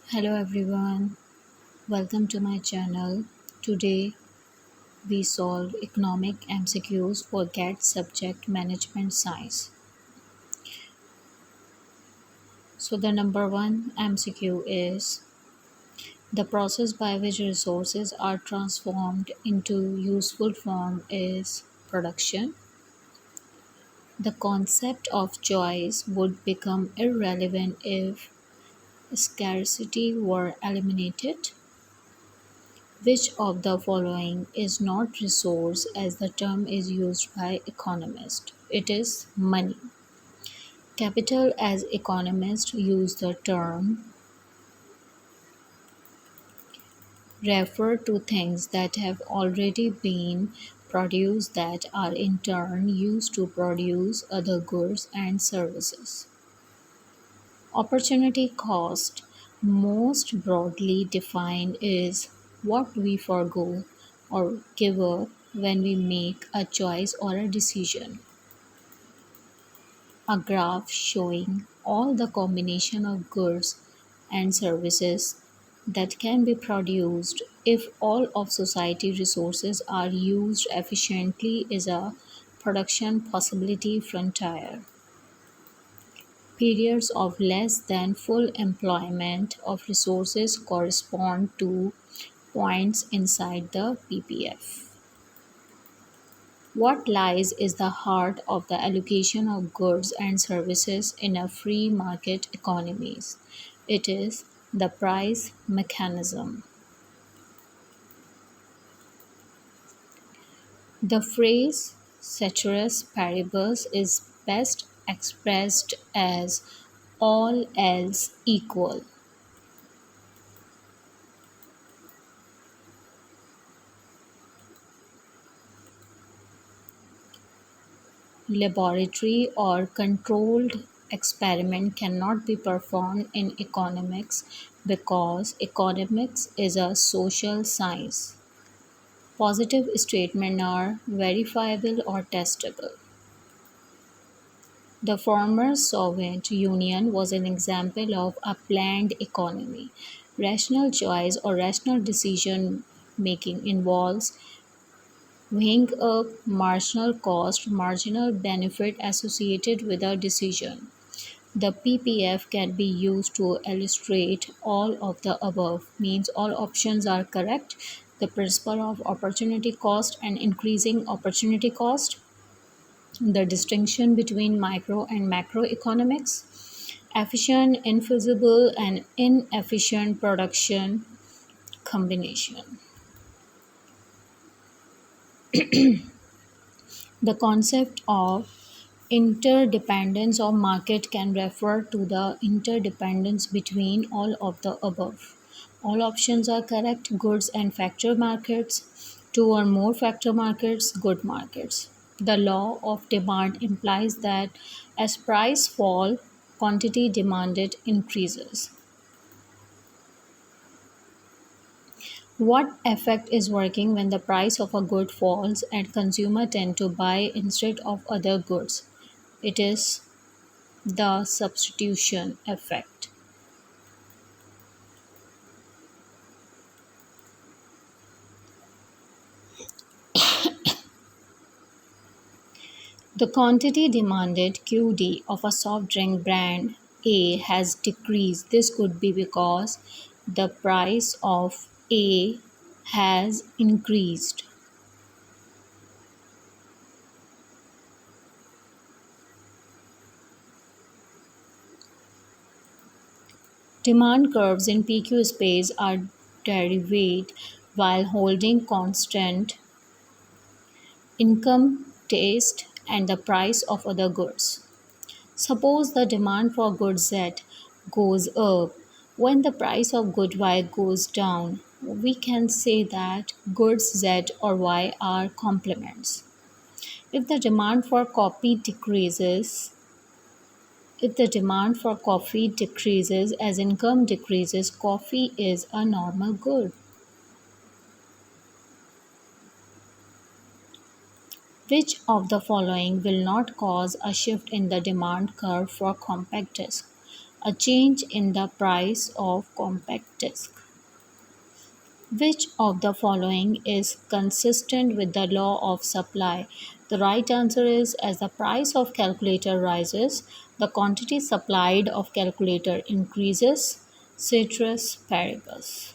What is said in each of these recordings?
Hello everyone, welcome to my channel. Today we solve economic MCQs for GAT subject management science. So the number one MCQ is the process by which resources are transformed into useful form is production. The concept of choice would become irrelevant if scarcity were eliminated. Which of the following is not resource as the term is used by economists? It is money. Capital as economists use the term refer to things that have already been produced that are in turn used to produce other goods and services. Opportunity cost, most broadly defined, is what we forgo or give up when we make a choice or a decision. A graph showing all the combination of goods and services that can be produced if all of society resources are used efficiently is a production possibility frontier. Periods of less than full employment of resources correspond to points inside the PPF. What lies is the heart of the allocation of goods and services in a free market economies. It is the price mechanism. The phrase ceteris paribus is best expressed as all else equal. Laboratory or controlled experiment cannot be performed in economics because economics is a social science. Positive statements are verifiable or testable. The former Soviet Union was an example of a planned economy. Rational choice or rational decision making involves weighing up marginal cost, marginal benefit associated with a decision. The PPF can be used to illustrate all of the above, means all options are correct. The principle of opportunity cost and increasing opportunity cost, the distinction between micro and macroeconomics, efficient, infeasible, and inefficient production combination. The concept of interdependence of market can refer to the interdependence between all of the above. All options are correct, goods and factor markets, two or more factor markets, good markets. The law of demand implies that as price fall, quantity demanded increases. What effect is working when the price of a good falls and consumer tend to buy instead of other goods? It is the substitution effect. The quantity demanded QD of a soft drink brand A has decreased. This could be because the price of A has increased. Demand curves in PQ space are derived while holding constant income, taste, and the price of other goods. Suppose the demand for good Z goes up when the price of good Y goes down. We can say that goods Z or Y are complements. If the demand for coffee decreases, if the demand for coffee decreases as income decreases, coffee is a normal good. Which of the following will not cause a shift in the demand curve for compact disc? a change in the price of compact disc. Which of the following is consistent with the law of supply? The right answer is as the price of calculator rises, the quantity supplied of calculator increases, ceteris paribus.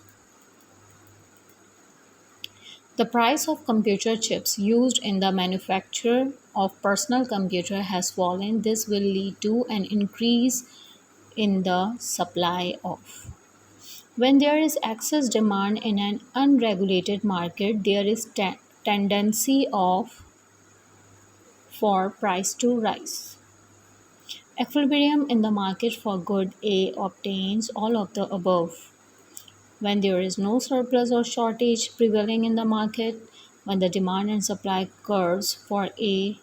The price of computer chips used in the manufacture of personal computer has fallen. This will lead to an increase in the supply of. When there is excess demand in an unregulated market, there is tendency of for price to rise. Equilibrium in the market for good A obtains all of the above. When there is no surplus or shortage prevailing in the market, when the demand and supply curves for A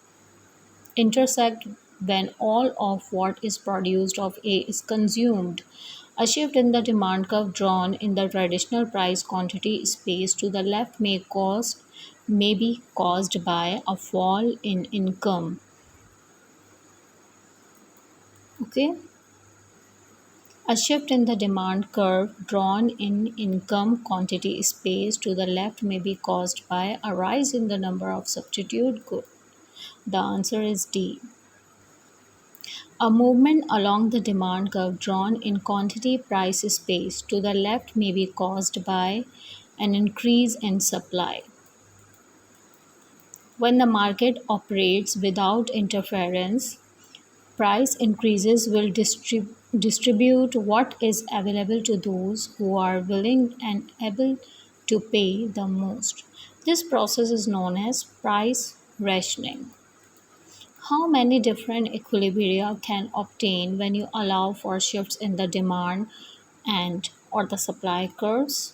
intersect, when all of what is produced of A is consumed, a shift in the demand curve drawn in the traditional price quantity space to the left may be caused by a fall in income. Okay? A shift in the demand curve drawn in income quantity space to the left may be caused by a rise in the number of substitute goods. The answer is D. A movement along the demand curve drawn in quantity price space to the left may be caused by an increase in supply. When the market operates without interference, price increases will distribute what is available to those who are willing and able to pay the most. This process is known as price rationing. How many different equilibria can obtain when you allow for shifts in the demand and or the supply curves?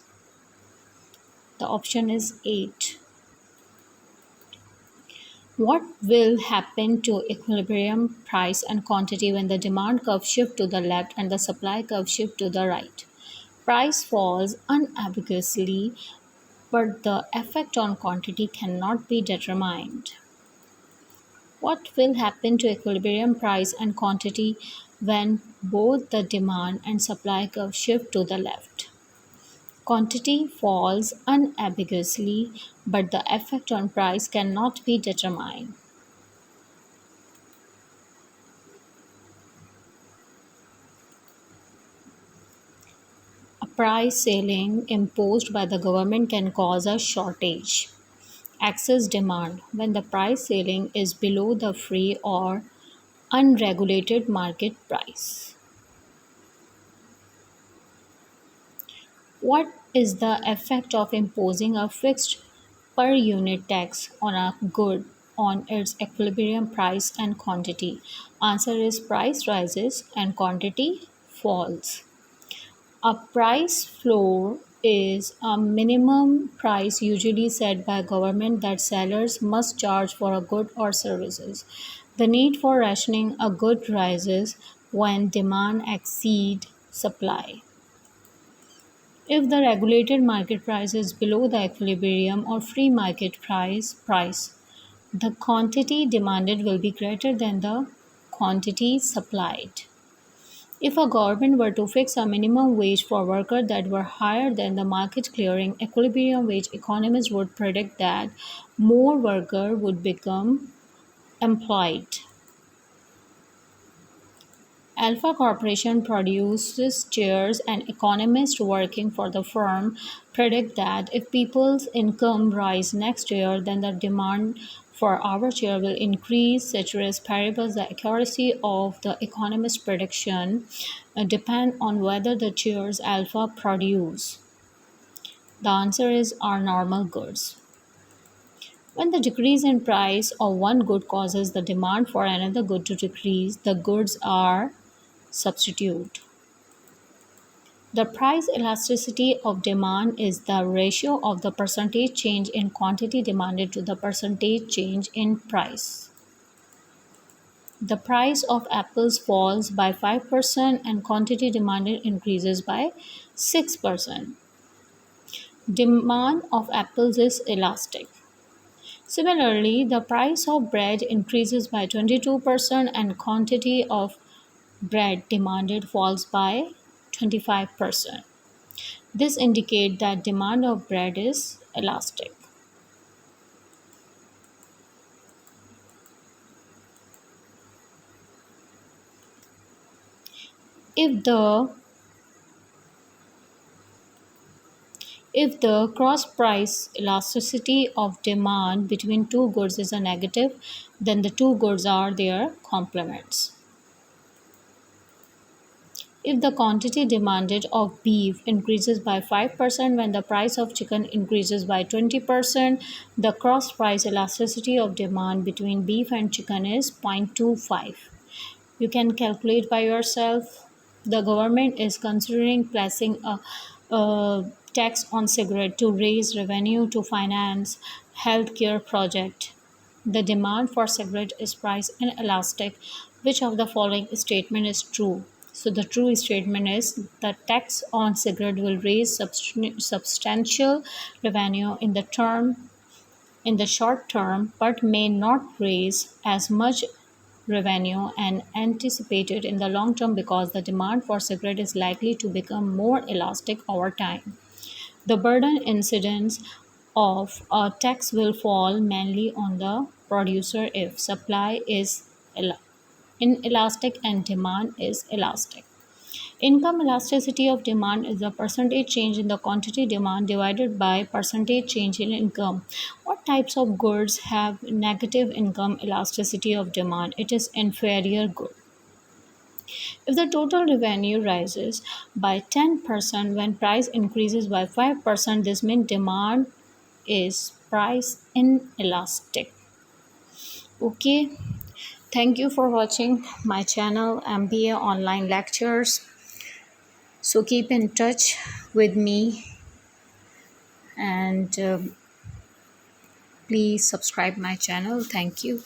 The option is 8. What will happen to equilibrium price and quantity when the demand curve shift to the left and the supply curve shift to the right? Price falls unambiguously, but the effect on quantity cannot be determined. What will happen to equilibrium price and quantity when both the demand and supply curve shift to the left? Quantity falls unambiguously, but the effect on price cannot be determined. A price ceiling imposed by the government can cause a shortage. Excess demand when the price ceiling is below the free or unregulated market price. What is the effect of imposing a fixed per unit tax on a good on its equilibrium price and quantity? Answer is price rises and quantity falls. A price floor is a minimum price usually set by government that sellers must charge for a good or services. The need for rationing a good rises when demand exceeds supply. If the regulated market price is below the equilibrium or free market price, the quantity demanded will be greater than the quantity supplied. If a government were to fix a minimum wage for workers that were higher than the market clearing equilibrium wage, economists would predict that more workers would become employed. Alpha Corporation produces chairs, and economists working for the firm predict that if people's income rise next year, then the demand for our chair will increase. Ceteris paribus, the accuracy of the economist prediction depend on whether the chairs alpha produce. The answer is our normal goods. When the decrease in price of one good causes the demand for another good to decrease, the goods are substitute. The price elasticity of demand is the ratio of the percentage change in quantity demanded to the percentage change in price. The price of apples falls by 5% and quantity demanded increases by 6%. Demand of apples is elastic. Similarly, the price of bread increases by 22% and quantity of bread demanded falls by 25%. This indicates that demand of bread is elastic. If the if the cross price elasticity of demand between two goods is a negative, then the two goods are their complements. If the quantity demanded of beef increases by 5% when the price of chicken increases by 20%, the cross price elasticity of demand between beef and chicken is 0.25. You can calculate by yourself. The government is considering placing a tax on cigarette to raise revenue to finance healthcare project. The demand for cigarette is price inelastic. Which of the following statement is true? So the true statement is the tax on cigarette will raise substantial revenue in the short term, but may not raise as much revenue and anticipated in the long term because the demand for cigarette is likely to become more elastic over time. The burden incidence of a tax will fall mainly on the producer if supply is inelastic and demand is elastic. Income elasticity of demand is the percentage change in the quantity demand divided by percentage change in income. What types of goods have negative income elasticity of demand? It is inferior good. If the total revenue rises by 10% when price increases by 5%, this means demand is price inelastic. Okay, thank you for watching my channel MBA online lectures. So keep in touch with me and please subscribe my channel. Thank you.